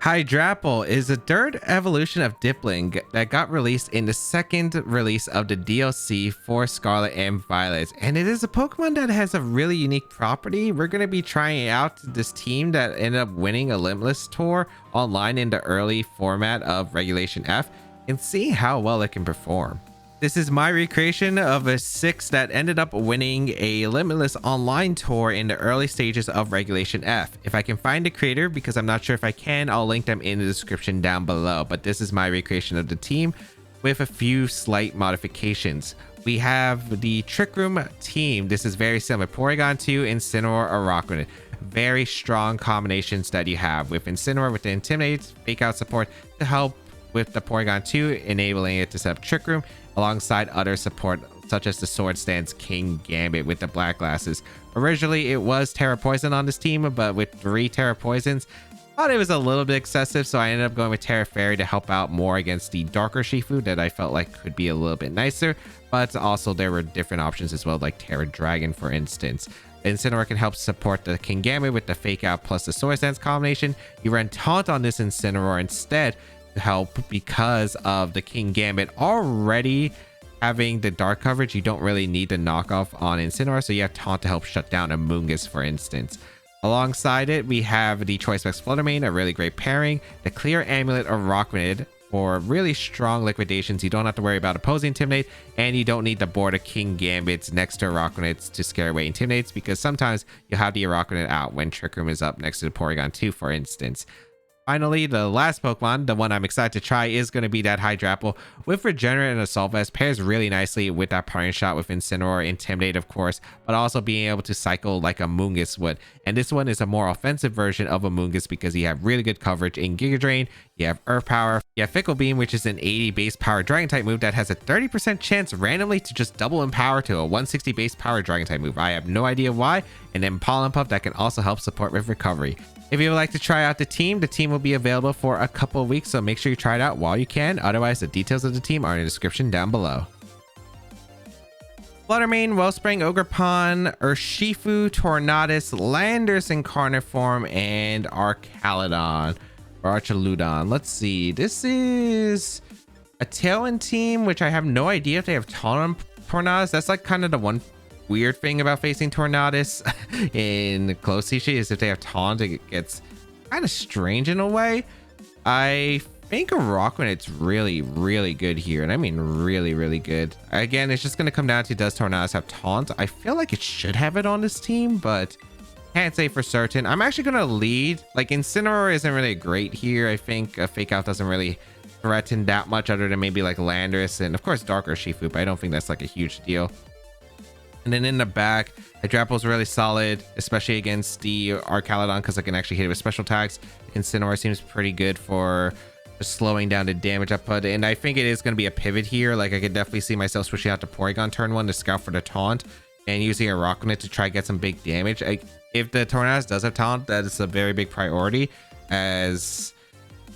Hydrapple is a third evolution of Dipling that got released in the second release of the DLC for Scarlet and Violet, and it is a Pokemon that has a really unique property. We're going to be trying out this team that ended up winning a Limitless Tour online in the early format of Regulation F and see how well it can perform. This is my recreation of a 6 that ended up winning a Limitless Online Tour in the early stages of Regulation F. If I can find the creator, because I'm not sure if I can, I'll link them in the description down below. But this is my recreation of the team with a few slight modifications. We have the Trick Room team. This is very similar. Porygon 2, Incineroar, Araquanid. Very strong combinations that you have with Incineroar with the Intimidate, Fake Out support to help with the Porygon 2, enabling it to set up Trick Room, alongside other support such as the Sword Stance King Gambit with the black glasses. Originally it was Terra Poison on this team, but with 3 Terra Poisons, I thought it was a little bit excessive, so I ended up going with Terra Fairy to help out more against the darker Shifu that I felt like could be a little bit nicer. But also there were different options as well, like Terra Dragon for instance. Incineroar can help support the King Gambit with the Fake Out plus the Sword Stance combination. You run Taunt on this Incineroar instead to help, because of the King Gambit already having the dark coverage. You don't really need the knockoff on Incineroar, so you have Taunt to help shut down Amoonguss for instance. Alongside it, we have the Choice Specs Fluttermane, a really great pairing. The Clear Amulet of Araquanid for really strong liquidations. You don't have to worry about opposing Intimidate, and you don't need the board of King Gambits next to Araquanids to scare away Intimidates, because sometimes you'll have the Araquanid out when Trick Room is up next to the Porygon 2 for instance. Finally, the last Pokemon, the one I'm excited to try, is going to be that Hydrapple with Regenerate and Assault Vest. Pairs really nicely with that Parting Shot with Incineroar, Intimidate of course, but also being able to cycle like Amoonguss would. And this one is a more offensive version of Amoonguss because you have really good coverage in Giga Drain, you have Earth Power, you have Fickle Beam, which is an 80 base power Dragon type move that has a 30% chance randomly to just double in power to a 160 base power Dragon type move. I have no idea why. And then Pollen Puff that can also help support with recovery. If you would like to try out the team will be available for a couple of weeks, so make sure you try it out while you can. Otherwise, the details of the team are in the description down below. Fluttermane, Wellspring, Ogerpon, Urshifu, Tornadus, Landorus in Carniform, and Archaludon or Archaludon. Let's see. This is a Tailwind team, which I have no idea if they have Taunt on Tornadus. That's like kind of the one weird thing about facing Tornadus in close Tishi, is if they have Taunt, it gets kind of strange in a way. I think Araquanid's really, really good here, and I mean really, really good. Again, it's just going to come down to, does Tornadus have Taunt? I feel like it should have it on this team, but can't say for certain. I'm actually going to lead. Like, Incineroar isn't really great here. I think a Fake Out doesn't really threaten that much, other than maybe like Landorus and of course Darker Shifu, but I don't think that's like a huge deal. And then in the back, Hydrapple's really solid, especially against the Archaludon, because I can actually hit it with special attacks. Incineroar seems pretty good for just slowing down the damage output. And I think it is going to be a pivot here. Like, I could definitely see myself switching out to Porygon turn 1 to scout for the Taunt and using Araquanid to try to get some big damage. If the Tornadus does have Taunt, that is a very big priority, as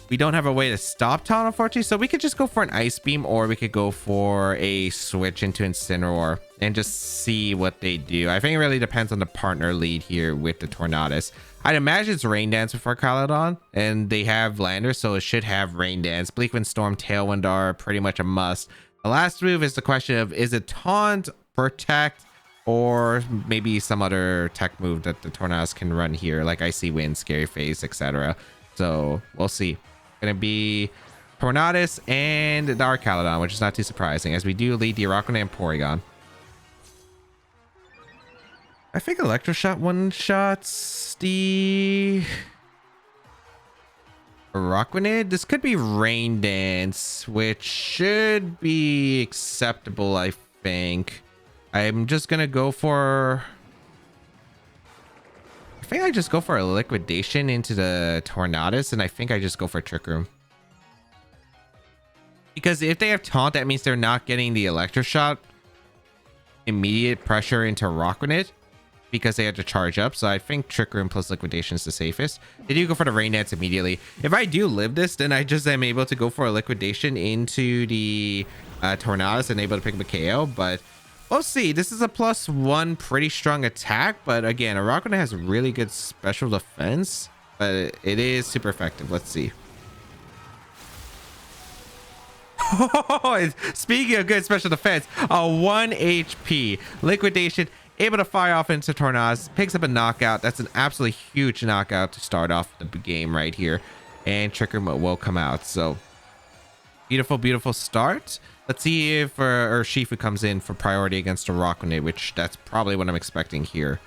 we don't have a way to stop Taunt, unfortunately. So we could just go for an Ice Beam, or we could go for a switch into Incineroar and just see what they do. I think it really depends on the partner lead here with the Tornadus. I'd imagine it's Rain Dance before Caledon, and they have Lander, so it should have Rain Dance. Bleak Wind Storm, Tailwind are pretty much a must. The last move is the question of, is it Taunt, Protect, or maybe some other tech move that the Tornadus can run here, like Icy Wind, Scary Face, etc. So we'll see. Gonna be Tornadus and the Archaludon, which is not too surprising, as we do lead the Araquanid and Porygon. I think Electroshock one-shots the Araquanid. This could be Rain Dance, which should be acceptable, I think. I'm just gonna go for... I think I just go for a Liquidation into the Tornadus, and I think I just go for Trick Room. Because if they have Taunt, that means they're not getting the Electroshock immediate pressure into Araquanid, because they had to charge up. So I think Trick Room plus Liquidation is the safest. They do go for the Rain Dance immediately. If I do live this, then I just am able to go for a Liquidation into the Tornadus and able to pick up a KO. But we'll see. This is a +1 pretty strong attack, but again, Araquanid has really good special defense. but it is super effective. Let's see. Speaking of good special defense, a 1 HP liquidation, able to fire off into tornadoes, picks up a knockout. That's an absolutely huge knockout to start off the game right here, and Trick Room will come out. So beautiful, beautiful start. Let's see if Shifu comes in for priority against a Rockney, which that's probably what I'm expecting here.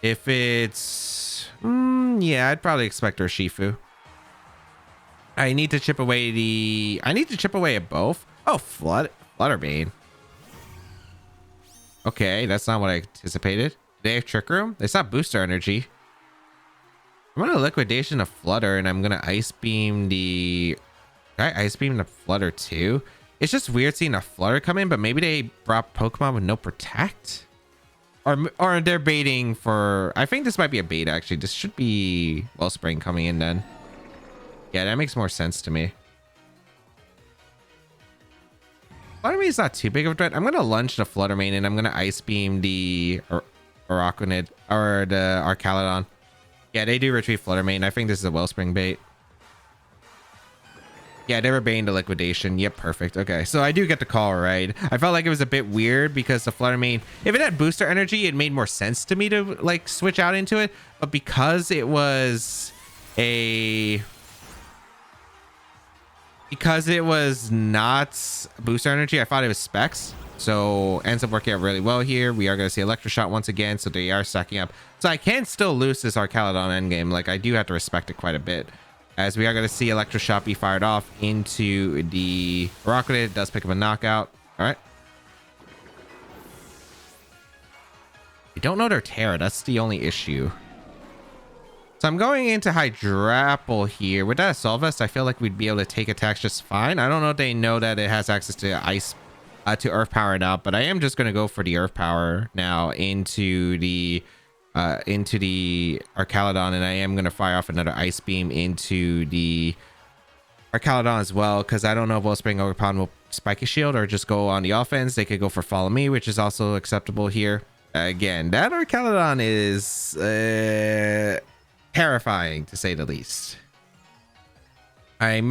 If it's yeah, I'd probably expect Shifu. I need to chip away at both. Oh, Flutterbane. Okay, that's not what I anticipated. They have Trick Room? It's not booster energy. I'm gonna liquidation a Flutter, and I'm gonna Ice Beam the... Can I Ice Beam the Flutter too? It's just weird seeing a Flutter come in, but maybe they brought Pokemon with no Protect? Or they're baiting for... I think this might be a bait, actually. This should be Wellspring coming in then. Yeah, that makes more sense to me. Fluttermane is not too big of a threat. I'm going to lunge the Fluttermane, and I'm going to Ice Beam the Araquanid or the Arcalodon. Yeah, they do retrieve Fluttermane. I think this is a Wellspring bait. Yeah, they were baiting the liquidation. Yep, perfect. Okay, so I do get the call right. I felt like it was a bit weird because the Fluttermane, if it had booster energy, it made more sense to me to like switch out into it. But because it was not booster energy, I thought it was Specs. So ends up working out really well here. We are going to see Electroshock once again, so they are stacking up. So I can still lose this Arcalodon endgame. Like, I do have to respect it quite a bit, as we are going to see Electroshock be fired off into the Rocket. It does pick up a knockout. All right. We don't know their Terra. That's the only issue. So I'm going into Hydrapple here. With that Assault Vest, I feel like we'd be able to take attacks just fine. I don't know if they know that it has access to Ice, to Earth Power now, but I am just going to go for the Earth Power now into the Arcalodon, and I am going to fire off another Ice Beam into the Arcalodon as well, because I don't know if Wellspring Overpound will Spike a Shield or just go on the offense. They could go for Follow Me, which is also acceptable here. Again, that Arcalodon is terrifying, to say the least. I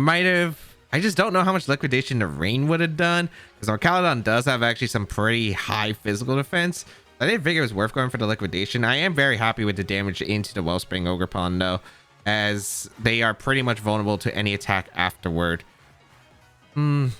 just don't know how much liquidation the Rain would have done, because Arcalodon does have actually some pretty high physical defense. I didn't think it was worth going for the liquidation. I am very happy with the damage into the Wellspring Ogerpon though, as they are pretty much vulnerable to any attack afterward. Let's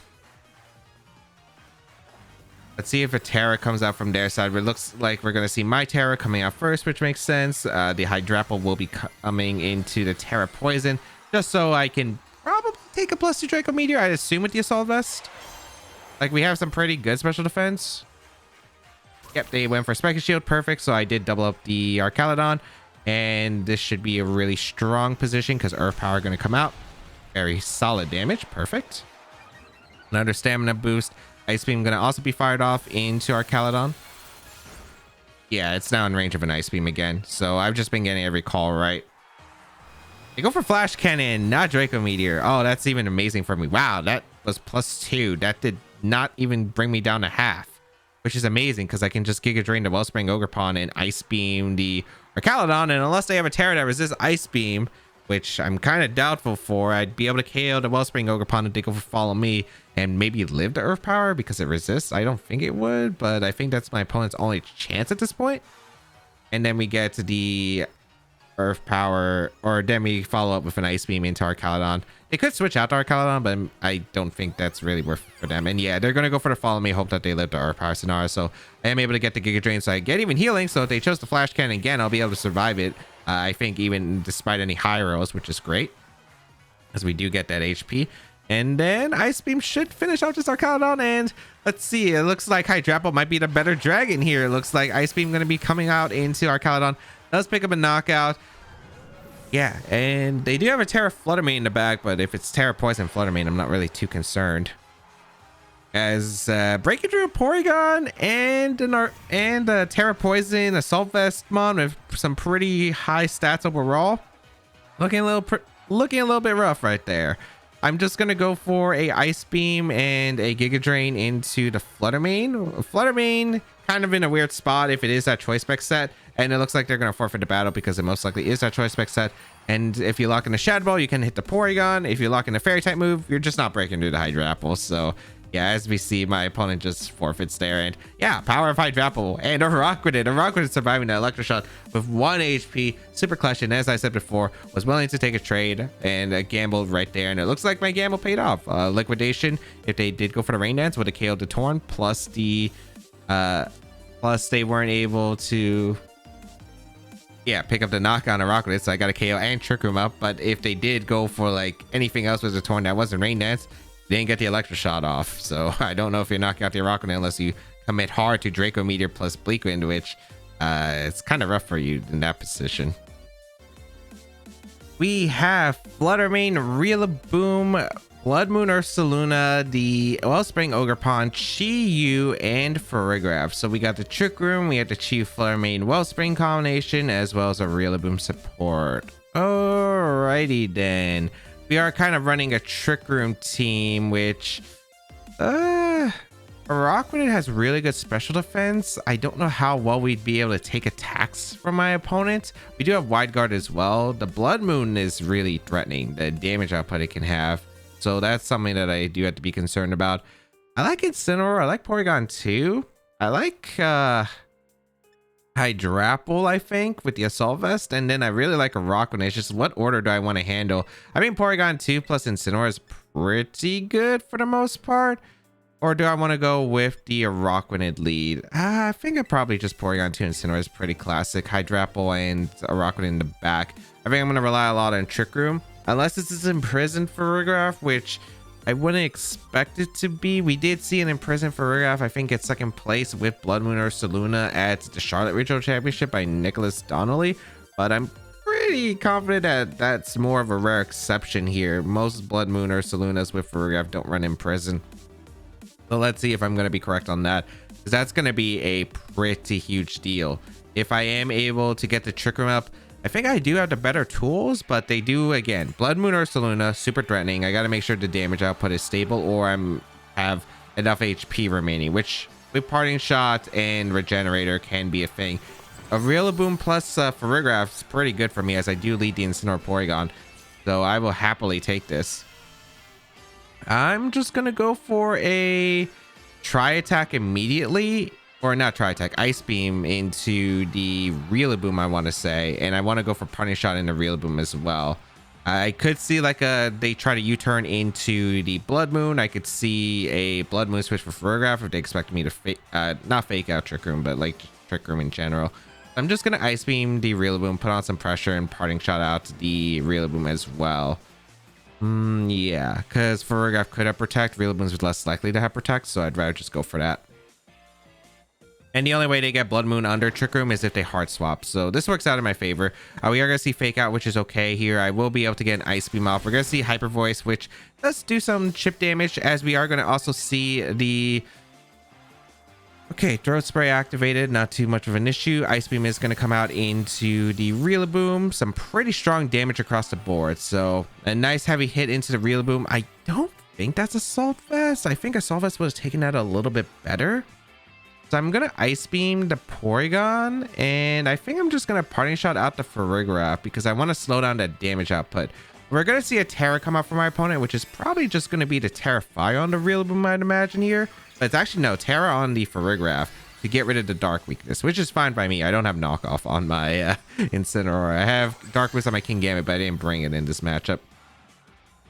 see if a Terra comes out from their side. It looks like we're going to see my Terra coming out first, which makes sense. The Hydrapple will be coming into the Terra Poison, just so I can probably take a +2 Draco Meteor, I'd assume, with the Assault Vest. Like, we have some pretty good special defense. Yep, they went for Spike Shield. Perfect. So I did double up the Arcalodon, and this should be a really strong position because Earth Power going to come out. Very solid damage. Perfect. Another stamina boost. Ice Beam going to also be fired off into Arcalodon. Yeah, it's now in range of an Ice Beam again. So I've just been getting every call right. They go for Flash Cannon, not Draco Meteor. Oh, that's even amazing for me. Wow, that was +2. That did not even bring me down to half, which is amazing because I can just Giga Drain the Wellspring Ogerpon and Ice Beam the Arcalodon. And unless they have a Terra that resists Ice Beam, which I'm kind of doubtful for, I'd be able to KO the Wellspring Ogerpon and they go for Follow Me and maybe live the Earth Power because it resists. I don't think it would, but I think that's my opponent's only chance at this point. And then we get to the Earth Power, or then we follow up with an Ice Beam into Arcalodon. They could switch out to Arcalodon, but I don't think that's really worth it for them. And yeah, they're going to go for the Follow Me, hope that they live the Earth Power scenario. So I am able to get the Giga Drain, so I get even healing. So if they chose the Flash Cannon again, I'll be able to survive it. I think even despite any high rolls, which is great, as we do get that HP. And then Ice Beam should finish out this Arcalodon. And let's see, it looks like Hydrapple might be the better dragon here. It looks like Ice Beam going to be coming out into Arcalodon. Does pick up a knockout. Yeah, and they do have a Terra Fluttermane in the back, but if it's Terra Poison Fluttermane, I'm not really too concerned. As breaking through a Porygon and a Terra Poison Assault Vest mon with some pretty high stats overall. Looking a little bit rough right there. I'm just gonna go for a Ice Beam and a Giga Drain into the Flutter Mane. Flutter Mane kind of in a weird spot if it is that choice spec set, and it looks like they're gonna forfeit the battle because it most likely is that choice spec set. And if you lock in the Shadow Ball, you can hit the Porygon. If you lock in the Fairy type move, you're just not breaking through the Hydrapple. So yeah, as we see, my opponent just forfeits there. And yeah, power of Hydrapple and a Rockwooded. A Rockwooded surviving the Electroshock with 1 HP. Super Clutch, and as I said before, was willing to take a trade and gambled right there. And it looks like my gamble paid off. Liquidation, if they did go for the Rain Dance, would have KO'd the Torn. Plus the, plus they weren't able to, yeah, pick up the knock on a Rockwooded. So I got a KO and Trick Room up. But if they did go for like anything else with the Torn that wasn't Rain Dance, didn't get the Electroshot off. So I don't know if you're knocking out the Rockwooded unless you commit hard to Draco Meteor plus Bleak Wind, which it's kind of rough for you in that position. We have Flutter Mane, Rillaboom, Blood Moon Ursaluna, the Wellspring Ogerpon, Chi-Yu, and Farigiraf. So we got the Trick Room, we have the Chi Flutter Mane Wellspring combination, as well as a Rillaboom support. Alrighty then. We are kind of running a Trick Room team, which Rockwooded has really good special defense. I don't know how well we'd be able to take attacks from my opponent. We do have Wide Guard as well. The Blood Moon is really threatening, the damage output it can have. So that's something that I do have to be concerned about. I like Incineroar. I like Porygon too. I like Hydrapple, I think, with the Assault Vest, and then I really like a Rockwood. It's just what order do I want to handle? I mean, Porygon 2 plus Incineroar is pretty good for the most part, or do I want to go with the Rockwood lead? I think I probably just Porygon 2 Incineroar is pretty classic. Hydrapple and a Rockwood in the back. I think I'm going to rely a lot on Trick Room, unless this is Imprisoned for Farigiraf, which I wouldn't expect it to be. We did see an Imprisoned for Farigiraf, I think, at second place with Blood Moon Ursaluna at the Charlotte Regional Championship by Nicholas Donnelly, but I'm pretty confident that that's more of a rare exception here. Most Blood Moon Ursalunas with Farigiraf don't run Imprisoned. So let's see if I'm going to be correct on that, because that's going to be a pretty huge deal. If I am able to get the Trick Room up, I think I do have the better tools, but they do, again, Blood Moon Ursaluna, super threatening. I got to make sure the damage output is stable, or I'm have enough HP remaining, which with Parting Shot and Regenerator can be a thing. A Rillaboom plus Farigiraf is pretty good for me, as I do lead the Incineroar Porygon, so I will happily take this. I'm just going to go for a Tri-Attack immediately. Or not Tri-Attack, Ice Beam into the Rillaboom, I want to say. And I want to go for Parting Shot in the Rillaboom as well. I could see like they try to U-turn into the Blood Moon. I could see a Blood Moon switch for Farigiraf if they expect me to not fake out Trick Room, but like Trick Room in general. I'm just going to Ice Beam the Rillaboom, put on some pressure, and Parting Shot out the Rillaboom as well. Yeah, because Farigiraf could have Protect. Rillaboom's less likely to have Protect, so I'd rather just go for that. And the only way they get Blood Moon under Trick Room is if they hard swap. So this works out in my favor. We are going to see Fake Out, which is okay here. I will be able to get an Ice Beam off. We're going to see Hyper Voice, which does do some chip damage, as we are going to also see the... Okay, Throat Spray activated. Not too much of an issue. Ice Beam is going to come out into the Rillaboom. Some pretty strong damage across the board. So a nice heavy hit into the Rillaboom. I don't think that's Assault Vest. I think Assault Vest would have taken that a little bit better. So I'm going to Ice Beam the Porygon, and I think I'm just going to Parting Shot out the Farigiraf because I want to slow down that damage output. We're going to see a Terra come out from my opponent, which is probably just going to be the Terra Fire on the Rillaboom, I'd imagine here. But it's actually no, Terra on the Farigiraf to get rid of the Dark weakness, which is fine by me. I don't have knockoff on my Incineroar. I have Dark Wisdom on my Kingambit, but I didn't bring it in this matchup.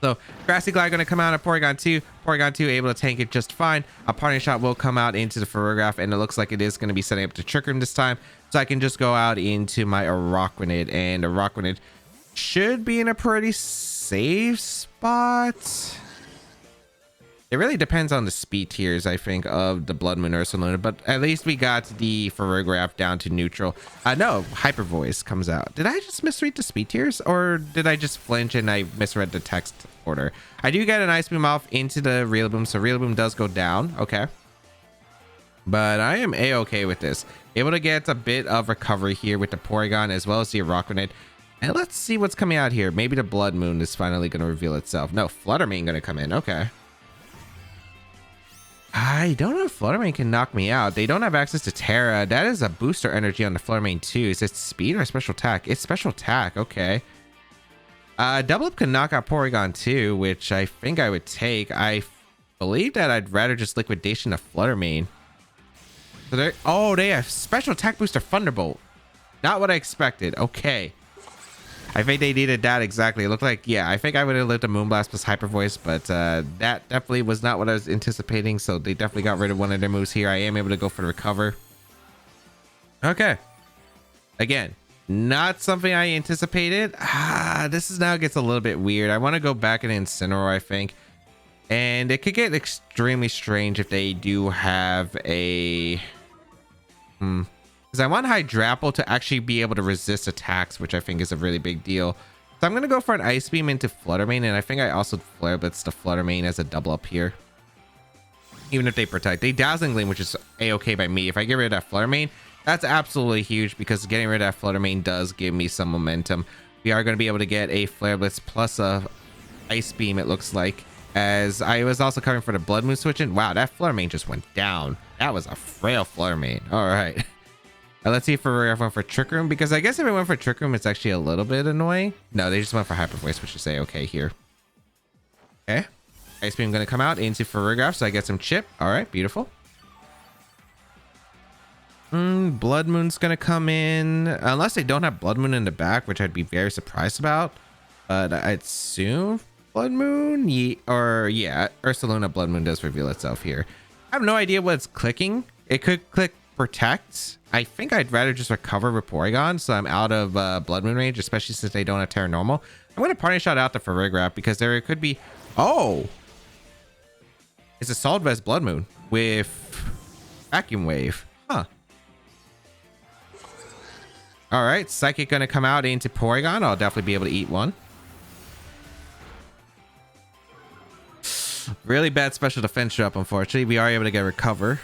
So Grassy Glide going to come out of Porygon 2. Porygon 2 able to tank it just fine. A Parting Shot will come out into the Farigiraf, and it looks like it is going to be setting up to Trick Room this time. So I can just go out into my Araquanid, and Araquanid should be in a pretty safe spot. It really depends on the speed tiers, I think, of the Blood Moon Ursaluna, but at least we got the Farigiraf down to neutral. No, Hyper Voice comes out. Did I just misread the speed tiers, or did I just flinch and I misread the text order? I do get an Ice Beam off into the Rillaboom, so Rillaboom does go down. Okay. But I am A-okay with this. Able to get a bit of recovery here with the Porygon as well as the Araquanid. And let's see what's coming out here. Maybe the Blood Moon is finally going to reveal itself. No, Fluttermane going to come in. Okay. I don't know if Fluttermane can knock me out. They don't have access to Terra. That is a booster energy on the Fluttermane too. Is it speed or special attack? It's special attack. Okay. Double Up can knock out Porygon too, which I think I would take. I believe that I'd rather just Liquidation of Fluttermane. So they have special attack booster Thunderbolt. Not what I expected. Okay. I think they needed that exactly. It looked like, yeah, I think I would have lived a Moonblast plus Hyper Voice, but that definitely was not what I was anticipating. So they definitely got rid of one of their moves here. I am able to go for the Recover. Okay. Again, not something I anticipated. This is now gets a little bit weird. I want to go back and Incineroar, I think. And it could get extremely strange if they do have a... Because I want Hydrapple to actually be able to resist attacks, which I think is a really big deal. So I'm going to go for an Ice Beam into Fluttermane, and I think I also Flare Blitz to Fluttermane as a double up here. Even if they protect. They Dazzling Gleam, which is A-okay by me. If I get rid of that Fluttermane, that's absolutely huge because getting rid of that Fluttermane does give me some momentum. We are going to be able to get a Flare Blitz plus a Ice Beam, it looks like. As I was also covering for the Blood Moon switching. Wow, that Fluttermane just went down. That was a frail Fluttermane. All right. Let's see if we went for Trick Room, because I guess if it went for Trick Room, it's actually a little bit annoying. No, they just went for Hyper Voice, which is okay here. Okay. Ice Beam going to come out into Farigiraf, so I get some chip. All right, beautiful. Blood Moon's going to come in, unless they don't have Blood Moon in the back, which I'd be very surprised about. But I'd assume Blood Moon, yeah, Ursaluna Blood Moon does reveal itself here. I have no idea what it's clicking. It could click Protect. I think I'd rather just recover with Porygon, so I'm out of Blood Moon range, especially since they don't have Terra Normal. I'm going to Party Shot out the Farigiraf because there could be... Oh! It's a Solid Vest Blood Moon with Vacuum Wave. Huh. Alright, Psychic going to come out into Porygon. I'll definitely be able to eat one. Really bad special defense drop, unfortunately. We are able to get Recover.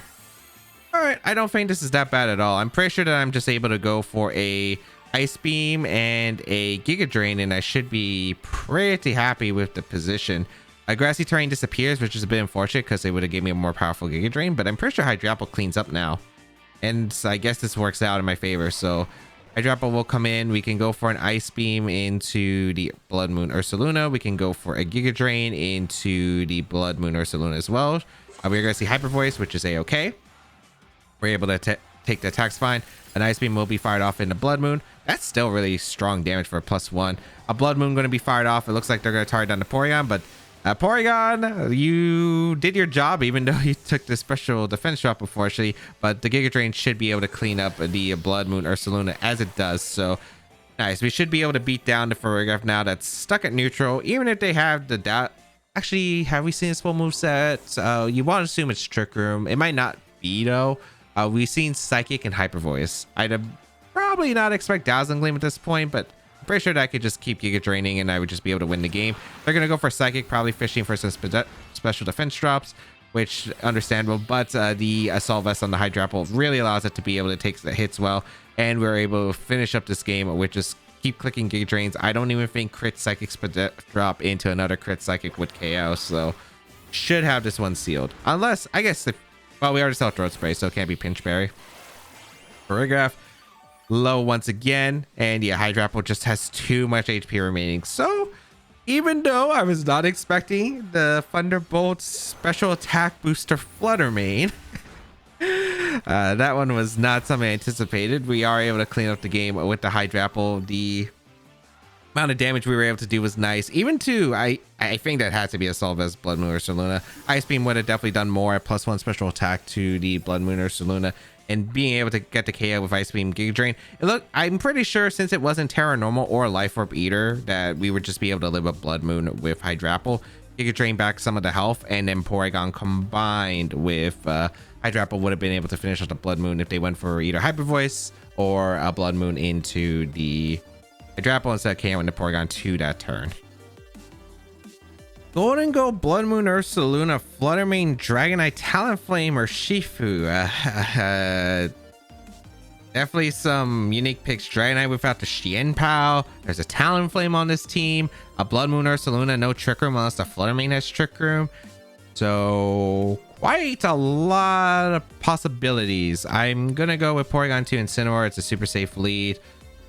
Alright, I don't think this is that bad at all. I'm pretty sure that I'm just able to go for a Ice Beam and a Giga Drain, and I should be pretty happy with the position. Grassy Terrain disappears, which is a bit unfortunate because they would have given me a more powerful Giga Drain, but I'm pretty sure Hydrapple cleans up now. And I guess this works out in my favor, so Hydrapple will come in. We can go for an Ice Beam into the Blood Moon Ursaluna. We can go for a Giga Drain into the Blood Moon Ursaluna as well. We're going to see Hyper Voice, which is A-okay. We're able to take the attacks fine. An Ice Beam will be fired off into Blood Moon. That's still really strong damage for a +1. A Blood Moon going to be fired off. It looks like they're going to target down to Porygon, but Porygon, you did your job, even though you took the special defense drop, unfortunately. But the Giga Drain should be able to clean up the Blood Moon Ursaluna as it does. So nice. We should be able to beat down the Farigiraf now that's stuck at neutral, even if they have the doubt. Actually, have we seen its full moveset? You want to assume it's Trick Room. It might not be, though. We've seen Psychic and Hyper Voice. I'd probably not expect Dazzling Gleam at this point, but I'm pretty sure that I could just keep Giga Draining and I would just be able to win the game. They're going to go for Psychic, probably fishing for some special defense drops, which understandable, but the Assault Vest on the Hydrapple really allows it to be able to take the hits well, and we're able to finish up this game with just keep clicking Giga Drains. I don't even think crit Psychics drop into another crit Psychic with KO, so should have this one sealed. Unless, I guess, well, we already saw Throat Spray, so it can't be Pinch Berry. Farigiraf low once again, and yeah, Hydrapple just has too much HP remaining. So even though I was not expecting the Thunderbolt special attack booster Fluttermane, that one was not something I anticipated. We are able to clean up the game with the Hydrapple. The amount of damage we were able to do was nice. Even to, I think that had to be a Assault Vest Blood Moon Ursaluna. Ice Beam would have definitely done more. +1 special attack to the Blood Moon Ursaluna. And being able to get the KO with Ice Beam Giga Drain. And look, I'm pretty sure since it wasn't Terra Normal or Life Orb Eater, that we would just be able to live with Blood Moon with Hydrapple. Giga Drain back some of the health, and then Porygon combined with Hydrapple would have been able to finish off the Blood Moon if they went for either Hyper Voice or a Blood Moon into the Hydrapple instead of KOing the Porygon to that turn. Golden Go, Blood Moon Ursaluna, Fluttermane, Dragonite, Talonflame, or Shifu. Definitely some unique picks. Dragonite without the Chien Pow. There's a Talonflame on this team. A Blood Moon Ursaluna, no Trick Room unless the Fluttermane has Trick Room. So quite a lot of possibilities. I'm gonna go with Porygon 2 Incineroar. It's a super safe lead.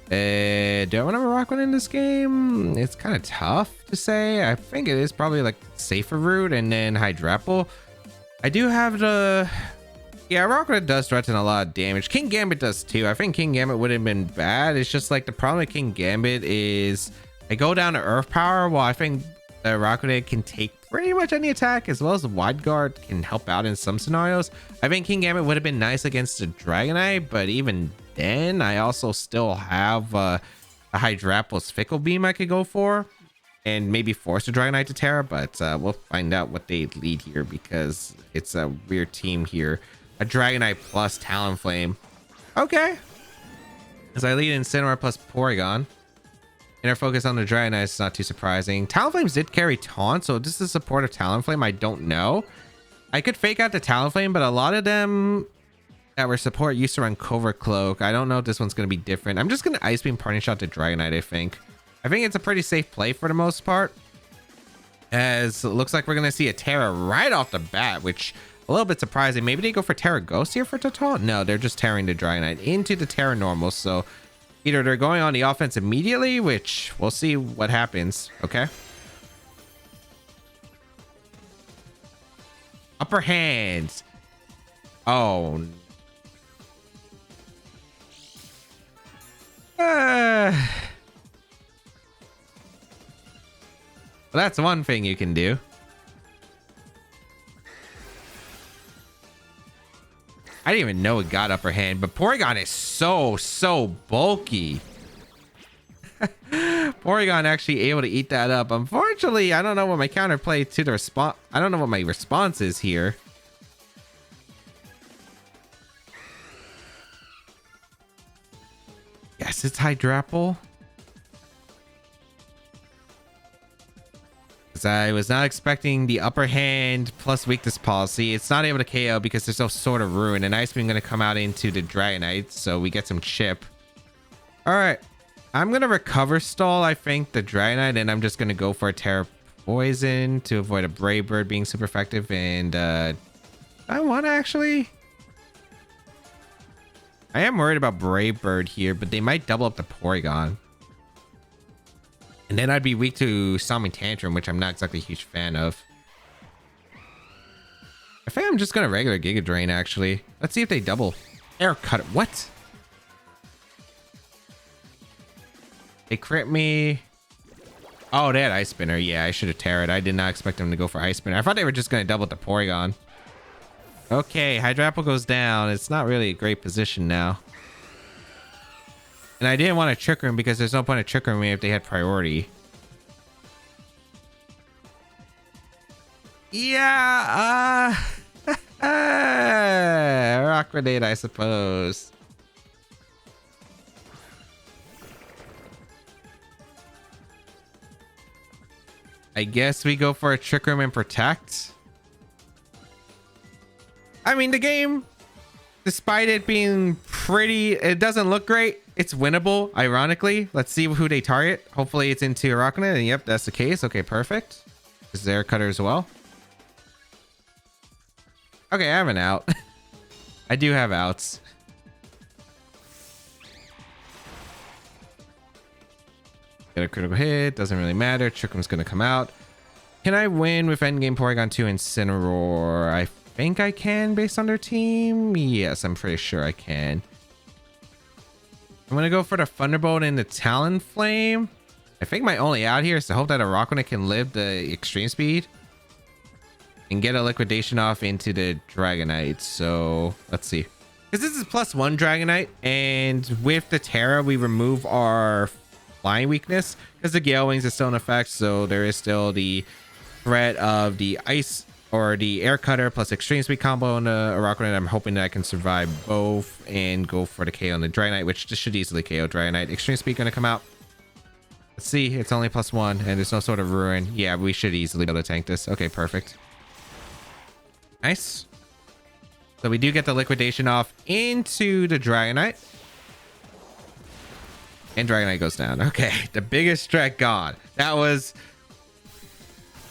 Do I want to rock one in this game? It's kind of tough to say. I think it is probably like safer route, and then Hydrapple. I do have the... Yeah, Rocket does threaten a lot of damage. King Gambit does too. I think King Gambit would have been bad. It's just like the problem with King Gambit is I go down to Earth Power. While I think the Rocket can take pretty much any attack, as well as the Wide Guard can help out in some scenarios. I think King Gambit would have been nice against the Dragonite, but even then, I also still have a Hydrapple's Fickle Beam I could go for, and maybe force the Dragonite to Terra. But we'll find out what they lead here because it's a weird team here. A Dragonite plus Talonflame. Okay. As I lead Incineroar plus Porygon. Inner focus on the Dragonite is not too surprising. Talonflames did carry Taunt, so this is support of Talonflame. I don't know. I could fake out the Talonflame, but a lot of them that were support used to run Covert Cloak. I don't know if this one's going to be different. I'm just going to Ice Beam Parting Shot to Dragonite, I think. I think it's a pretty safe play for the most part. As it looks like we're going to see a Terra right off the bat, which... a little bit surprising. Maybe they go for Terra Ghost here for Total? No, they're just tearing the Dragonite into the Terra Normal. So either they're going on the offense immediately, which we'll see what happens. Okay. Upper Hand. Oh. Well, that's one thing you can do. I didn't even know it got upper hand, but Porygon is so bulky. Porygon actually able to eat that up. Unfortunately, I don't know what my counterplay to the response. I don't know what my response is here. Yes, it's Hydrapple. I was not expecting the upper hand plus weakness policy. It's not able to KO because there's no Sword of Ruin, and Ice Beam going to come out into the Dragonite, so we get some chip. All right, I'm going to recover stall, I think, the Dragonite, and I'm just going to go for a Terra Poison to avoid a Brave Bird being super effective. And I want to actually... I am worried about Brave Bird here, but they might double up the Porygon. And then I'd be weak to Stomach Tantrum, which I'm not exactly a huge fan of. I think I'm just going to regular Giga Drain, actually. Let's see if they double. Air Cut. What? They crit me. Oh, they had Ice Spinner. Yeah, I should have Terra'd. I did not expect them to go for Ice Spinner. I thought they were just going to double the Porygon. Okay, Hydrapple goes down. It's not really a great position now. And I didn't want to Trick Room because there's no point of Trick Room if they had priority. Yeah, Rock Grenade, I suppose. I guess we go for a Trick Room and Protect. I mean, the game, despite it being pretty, it doesn't look great. It's winnable, ironically. Let's see who they target. Hopefully it's into Arachne. And yep, that's the case. Okay, perfect. Is there a cutter as well? Okay, I have an out. I do have outs. Get a critical hit. Doesn't really matter. Trick Room's going to come out. Can I win with Endgame Porygon 2 Incineroar? I think I can based on their team. Yes, I'm pretty sure I can. I'm gonna go for the Thunderbolt and the Talonflame. I think my only out here is to hope that a Arachne can live the extreme speed and get a liquidation off into the Dragonite. So let's see, because this is +1 Dragonite, and with the Terra we remove our flying weakness because the Gale Wings is still in effect, so there is still the threat of the ice or the Air Cutter plus extreme speed combo on the Arachne. I'm hoping that I can survive both and go for the KO on the Dragonite, which just should easily KO Dragonite. Extreme speed gonna come out. Let's see, it's only +1 and there's no Sword of Ruin. Yeah, we should easily be able to tank this. Okay, perfect. Nice. So we do get the liquidation off into the Dragonite. And Dragonite goes down. Okay, the biggest threat gone. That was...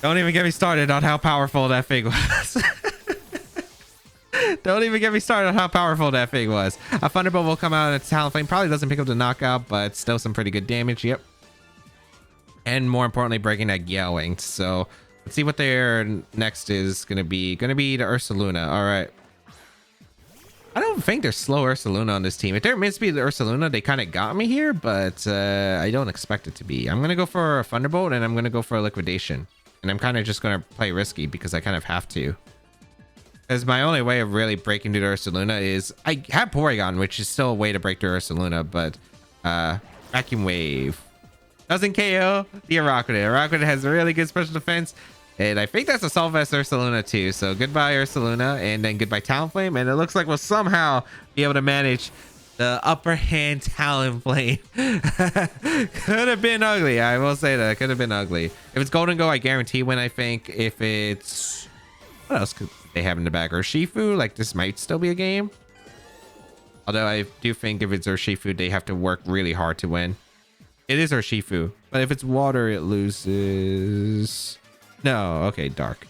Don't even get me started on how powerful that thing was. Don't even get me started on how powerful that thing was. A Thunderbolt will come out and its Talonflame probably doesn't pick up the knockout, but still some pretty good damage. Yep. And more importantly, breaking that Yelling. So let's see what their next is going to be. Going to be the Ursaluna. All right. I don't think there's slow Ursaluna on this team. If they're meant to be the Ursaluna, they kind of got me here, but I don't expect it to be. I'm going to go for a Thunderbolt and I'm going to go for a Liquidation. And I'm kind of just going to play risky because I kind of have to. Because my only way of really breaking through the Ursaluna is... I have Porygon, which is still a way to break through Ursaluna, but... Vacuum Wave. Doesn't KO the Araquanid. Araquanid has really good special defense. And I think that's a Solvest Ursaluna too. So goodbye Ursaluna, and then goodbye Talonflame. And it looks like we'll somehow be able to manage the upper hand Talonflame. Could have been ugly. I will say that. Could have been ugly. If it's Golden Go, I guarantee win, I think. If it's... What else could they have in the back? Urshifu? Like, this might still be a game. Although I do think if it's Urshifu, they have to work really hard to win. It is Urshifu. But if it's water, it loses... No. Okay, dark.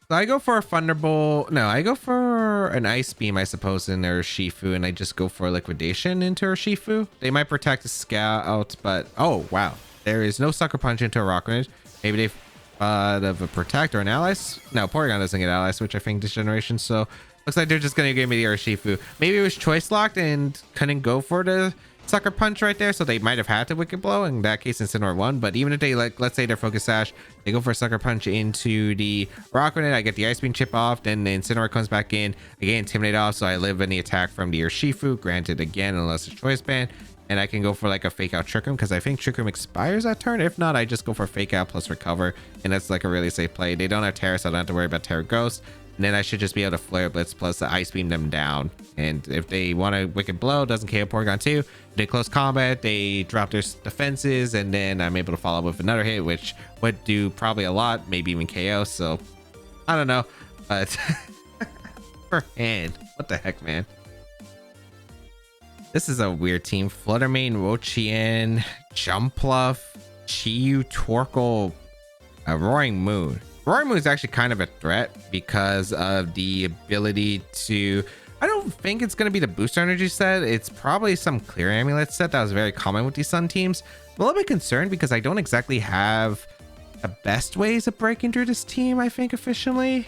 So I go for a Thunderbolt. No, I go for an Ice Beam, I suppose, in their Urshifu, and I just go for a Liquidation into Urshifu. They might protect the Scout, but... Oh, wow. There is no Sucker Punch into Araquanid. Maybe they've thought of a Protect or an Allies. No, Porygon doesn't get Allies, which I think this generation, so... Looks like they're just going to give me the Urshifu. Maybe it was Choice Locked and couldn't go for the Sucker Punch right there, so they might have had to Wicked Blow. In that case, Incineroar won. But even if they, like, let's say they're Focus Sash, they go for a Sucker Punch into the Araquanid. I get the Ice Beam chip off, then the Incineroar comes back in. I get Intimidate off, so I live in the attack from the Urshifu. Granted, again, unless it's Choice Band. And I can go for like a Fake Out Trick Room because I think Trick Room expires that turn. If not, I just go for Fake Out plus Recover. And that's like a really safe play. They don't have Terra, so I don't have to worry about Terra Ghost. And then I should just be able to Flare Blitz plus the Ice Beam them down. And if they want a Wicked Blow, doesn't KO Porygon 2. They close combat, they drop their defenses, and then I'm able to follow up with another hit, which would do probably a lot, maybe even KO. So, I don't know. But, per hand. What the heck, man? This is a weird team. Fluttermane, Wo-Chien, Jumpluff, Chiyu, Torkoal, Roaring Moon. Roaring Moon is actually kind of a threat because of the ability to... I don't think it's going to be the Booster Energy set. It's probably some Clear Amulet set that was very common with these Sun teams. I'm a little bit concerned because I don't exactly have the best ways of breaking through this team, I think, efficiently.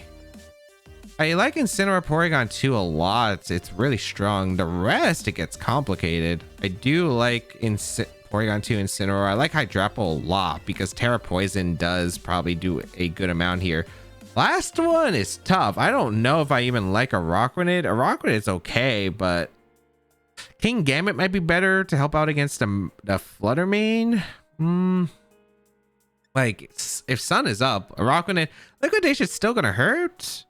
I like Incineroar Porygon 2 a lot. It's really strong. The rest, it gets complicated. I do like Porygon 2 Incineroar. I like Hydrapple a lot because Terra Poison does probably do a good amount here. Last one is tough. I don't know if I even like Araquanid. Araquanid's okay, but King Gambit might be better to help out against the Fluttermane. Like, if Sun is up, Araquanid, Liquidation's still gonna hurt.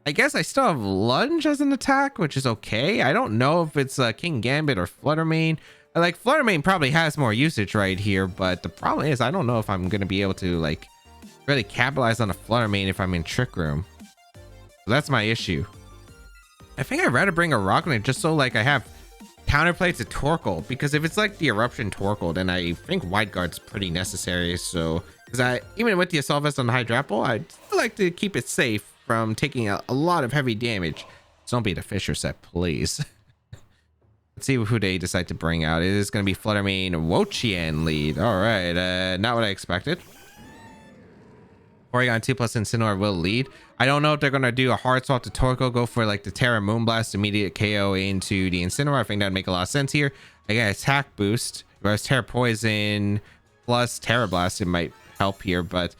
I guess I still have Lunge as an attack, which is okay. I don't know if it's King Gambit or Fluttermane. Like, Fluttermane probably has more usage right here, but the problem is I don't know if I'm going to be able to, like, really capitalize on a Fluttermane if I'm in Trick Room. So that's my issue. I think I'd rather bring a Araquanid just so, like, I have counterplay to Torkoal, because if it's like the Eruption Torkoal, then I think Wide Guard's pretty necessary. So, because even with the Assault Vest on the Hydrapple, I'd still like to keep it safe from taking a lot of heavy damage. So don't be the Fisher set, please. Let's see who they decide to bring out. It is going to be Fluttermane, Wo-Chien lead. All right, not what I expected. Porygon 2 plus Incineroar will lead. I don't know if they're going to do a hard swap to Torkoal, go for like the Terra Moonblast, immediate KO into the Incineroar. I think that would make a lot of sense here. I got attack boost, whereas Terra Poison plus Terra Blast, it might help here, but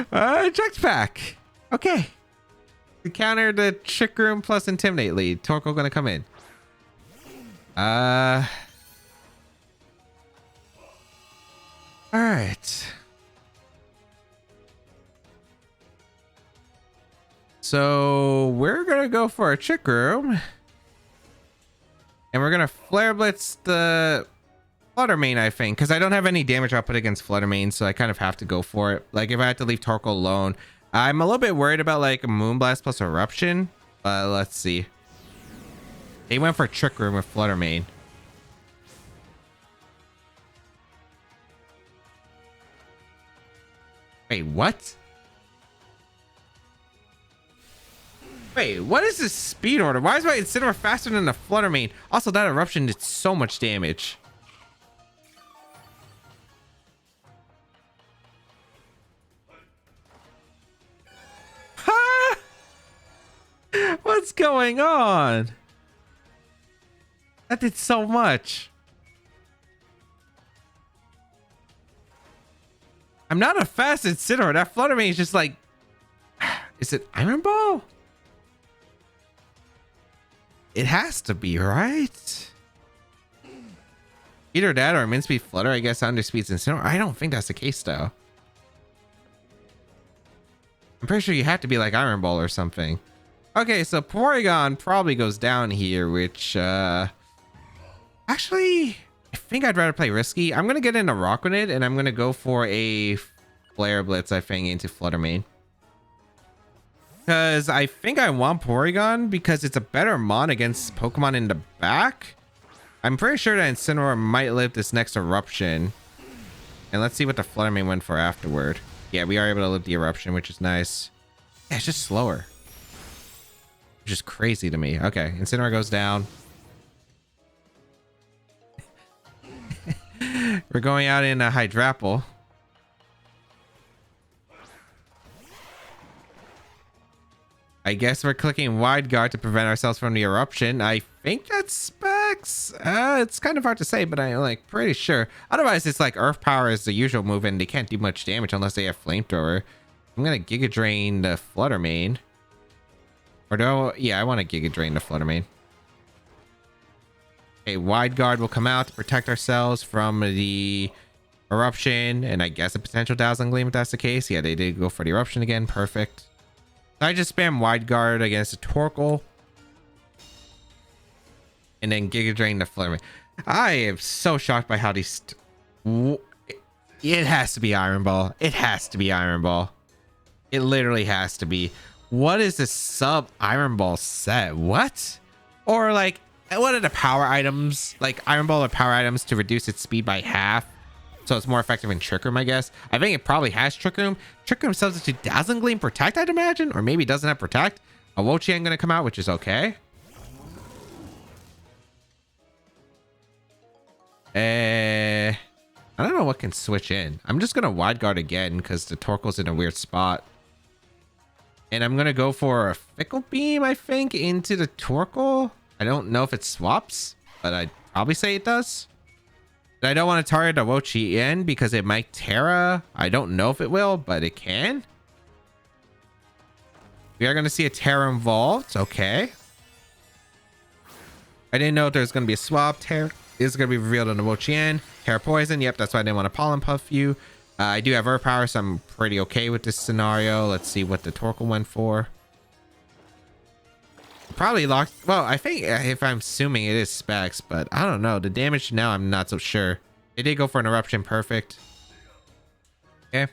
eject pack. Okay. To counter the Trick Room plus Intimidate lead. Torkoal gonna come in. Alright. So we're gonna go for a Trick Room. And we're gonna Flare Blitz the Flutter Mane, I think, because I don't have any damage output against Flutter Mane, so I kind of have to go for it. Like, if I had to leave Torkoal alone, I'm a little bit worried about, like, Moonblast plus Eruption, but let's see. They went for Trick Room with Flutter Mane. Wait, what? Wait, what is this speed order? Why is my Incineroar faster than the Flutter Mane? Also, that Eruption did so much damage. Huh? What's going on? That did so much. I'm not a fast Incineroar. That Flutter Mane is just like... Is it Iron Ball? It has to be, right? Either that or Min Speed Flutter, I guess, underspeeds Incineroar. I don't think that's the case, though. I'm pretty sure you have to be like Iron Ball or something. Okay, so Porygon probably goes down here, which, actually, I think I'd rather play risky. I'm going to get into Rockrunnit, and I'm going to go for a Flare Blitz, I think, into Flutter Mane. Because I think I want Porygon because it's a better mon against Pokemon in the back. I'm pretty sure that Incineroar might live this next Eruption. And let's see what the Flutter Mane went for afterward. Yeah, we are able to live the Eruption, which is nice. Yeah, it's just slower. Which is crazy to me. Okay, Incineroar goes down. We're going out in a Hydrapple. I guess we're clicking Wide Guard to prevent ourselves from the Eruption. I think that's specs. It's kind of hard to say, but I'm like pretty sure. Otherwise, it's like Earth Power is the usual move, and they can't do much damage unless they have Flamethrower. I'm gonna Giga Drain the Flutter Mane. Or do I, yeah, I want to Giga Drain the Flutter Mane. Okay, Wide Guard will come out to protect ourselves from the Eruption, and I guess a potential Dazzling Gleam if that's the case. Yeah, they did go for the Eruption again. Perfect. I just spam Wide Guard against a Torkoal. And then Giga Drain the Flutter Mane. I am so shocked by how these... It has to be Iron Ball. It has to be Iron Ball. It literally has to be. What is this sub Iron Ball set? What? Or like, what are the power items? Like Iron Ball or power items to reduce its speed by half. So it's more effective in Trick Room, I guess. I think it probably has Trick Room. Trick Room sells it to Dazzling Gleam Protect, I'd imagine. Or maybe it doesn't have Protect. A Wo-Chien gonna come out, which is okay. I don't know what can switch in. I'm just gonna Wide Guard again because the Torkoal's in a weird spot. And I'm gonna go for a Fickle Beam, I think, into the Torkoal. I don't know if it swaps, but I'd probably say it does. I don't want to target the Wo-Chien because it might Terra. I don't know if it will, but it can. We are going to see a Terra involved. Okay. I didn't know if there's going to be a swap. Terra is going to be revealed on the Wo-Chien. Terra Poison. Yep, that's why I didn't want to Pollen Puff you. I do have Earth Power, so I'm pretty okay with this scenario. Let's see what the Torkoal went for. Probably locked. Well, I think if I'm assuming it is specs, but I don't know. The damage now, I'm not so sure. They did go for an Eruption. Perfect. Okay.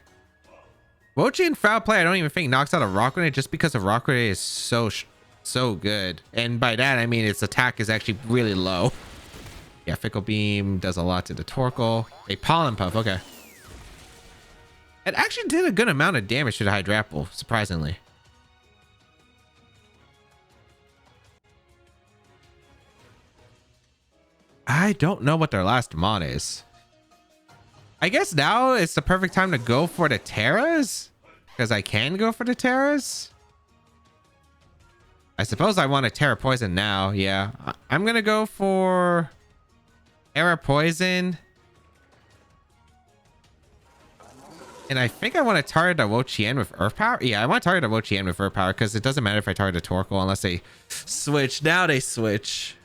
Wo-Chien Foul Play, I don't even think knocks out a Rockrunnit just because a Rockrunnit is so good. And by that, I mean its attack is actually really low. Yeah, Fickle Beam does a lot to the Torkoal. A Pollen Puff. Okay. It actually did a good amount of damage to the Hydrapple, surprisingly. I don't know what their last mon is. I guess now it's the perfect time to go for the Terras. Because I can go for the Terras. I suppose I want a Terra Poison now. Yeah. I'm going to go for Terra Poison. And I think I want to target the Wo-Chien with Earth Power. Yeah, I want to target the Wo-Chien with Earth Power because it doesn't matter if I target the Torkoal unless they switch. Now they switch.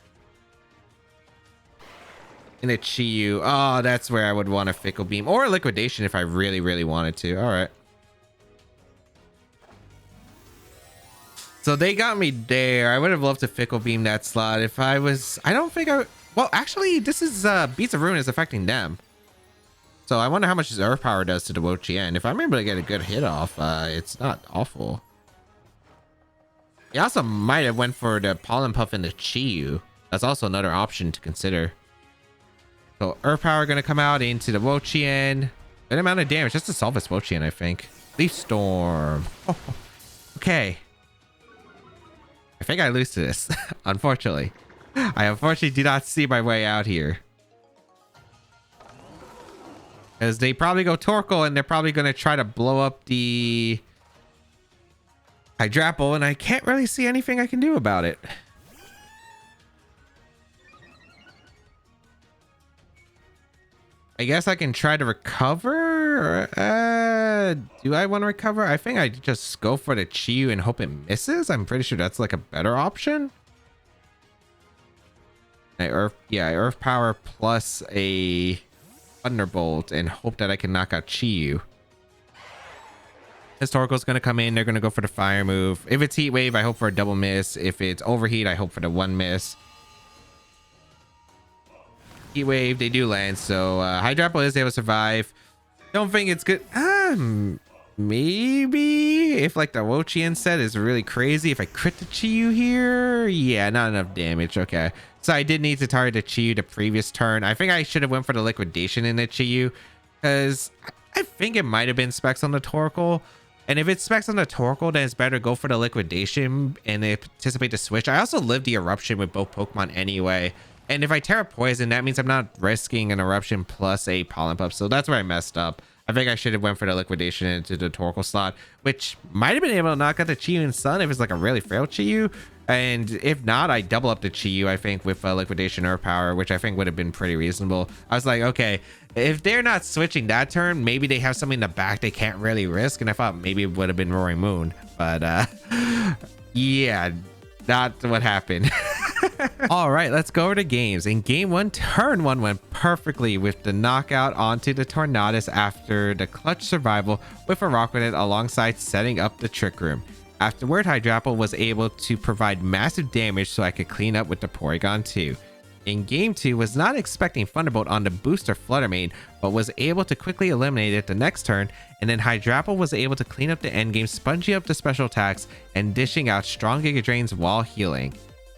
And a Chi-Yu. Oh, that's where I would want a Fickle Beam. Or a Liquidation if I really, really wanted to. Alright. So they got me there. I would have loved to Fickle Beam that slot if I was... I don't think I... Well, actually, this is Beats of Ruin is affecting them. So I wonder how much his Earth Power does to the Wo-Chien. If I'm able to get a good hit off, it's not awful. He also might have went for the Pollen Puff and the Chi-Yu. That's also another option to consider. So Earth Power going to come out into the Wo-Chien. Good amount of damage just to solve this Wo-Chien, I think. Leaf Storm. Oh, okay. I think I lose to this, unfortunately. I unfortunately do not see my way out here. Because they probably go Torkoal and they're probably going to try to blow up the Hydrapple, and I can't really see anything I can do about it. I guess I can try to recover. Do I want to recover? I think I just go for the Chi-Yu and hope it misses. I'm pretty sure that's like a better option. Earth Power plus a Thunderbolt and hope that I can knock out Chi-Yu. Historical's going to come in. They're going to go for the fire move. If it's Heat Wave, I hope for a double miss. If it's Overheat, I hope for the one miss. Heat Wave, they do land, so Hydrapple is able to survive. Don't think it's good. Maybe if like the Wo-Chien set is really crazy, if I crit the Chi-Yu here, yeah, not enough damage. Okay, so I did need to target the Chi-Yu the previous turn. I think I should have went for the liquidation in the Chi-Yu, because I think it might have been specs on the Torkoal. And if it's specs on the Torkoal, then it's better to go for the liquidation and anticipate the switch. I also live the eruption with both Pokemon anyway. And if I Terra Poison, that means I'm not risking an eruption plus a Pollen Puff. So that's where I messed up. I think I should have went for the liquidation into the Torkoal slot, which might have been able to knock out the Chi-Yu and Sun if it's like a really frail Chi-Yu. And if not, I double up the Chi-Yu, I think, with liquidation Earth Power, which I think would have been pretty reasonable. I was like, okay, if they're not switching that turn, maybe they have something in the back they can't really risk. And I thought maybe it would have been Roaring Moon. But yeah, not what happened. All right, let's go over to games. In game one, turn one went perfectly with the knockout onto the Tornadus after the clutch survival with a Rockrunet alongside setting up the Trick Room. Afterward, Hydrapple was able to provide massive damage so I could clean up with the Porygon 2. In game 2, was not expecting Thunderbolt on the booster Fluttermane, but was able to quickly eliminate it the next turn, and then Hydrapple was able to clean up the endgame, sponging up the special attacks and dishing out strong Giga Drains while healing.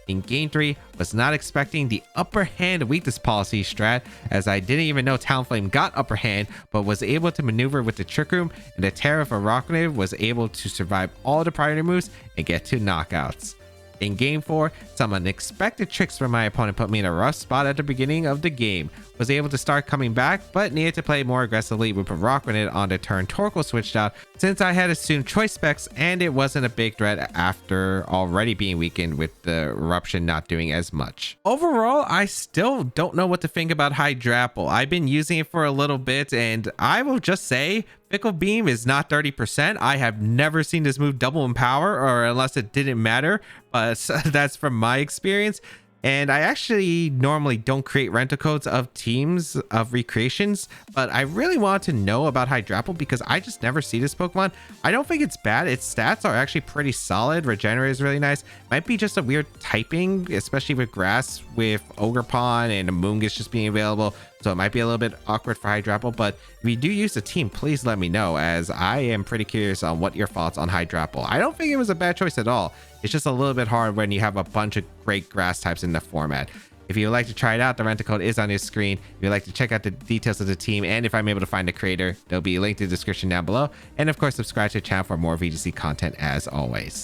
In game 3, was not expecting the upper hand weakness policy strat, as I didn't even know Talonflame got upper hand, but was able to maneuver with the Trick Room, and the Terra for Rockrunet was able to survive all the priority moves and get 2 knockouts. In game 4, some unexpected tricks from my opponent put me in a rough spot at the beginning of the game. Was able to start coming back, but needed to play more aggressively with a Rockrunet on the turn Torkoal switched out, since I had assumed choice specs and it wasn't a big threat after already being weakened with the eruption not doing as much. Overall, I still don't know what to think about Hydrapple. I've been using it for a little bit, and I will just say Fickle Beam is not 30%. I have never seen this move double in power, or unless it didn't matter, but that's from my experience. And I actually normally don't create rental codes of teams of recreations, but I really want to know about Hydrapple because I just never see this Pokemon. I don't think it's bad. Its stats are actually pretty solid. Regenerate is really nice. Might be just a weird typing, especially with grass, with Ogerpon and Amoonguss just being available. So it might be a little bit awkward for Hydrapple, but if you do use the team, please let me know, as I am pretty curious on what your thoughts on Hydrapple. I don't think it was a bad choice at all. It's just a little bit hard when you have a bunch of great grass types in the format. If you would like to try it out, the rental code is on your screen. If you'd like to check out the details of the team, and if I'm able to find a creator, there'll be a link to the description down below. And of course, subscribe to the channel for more VGC content as always.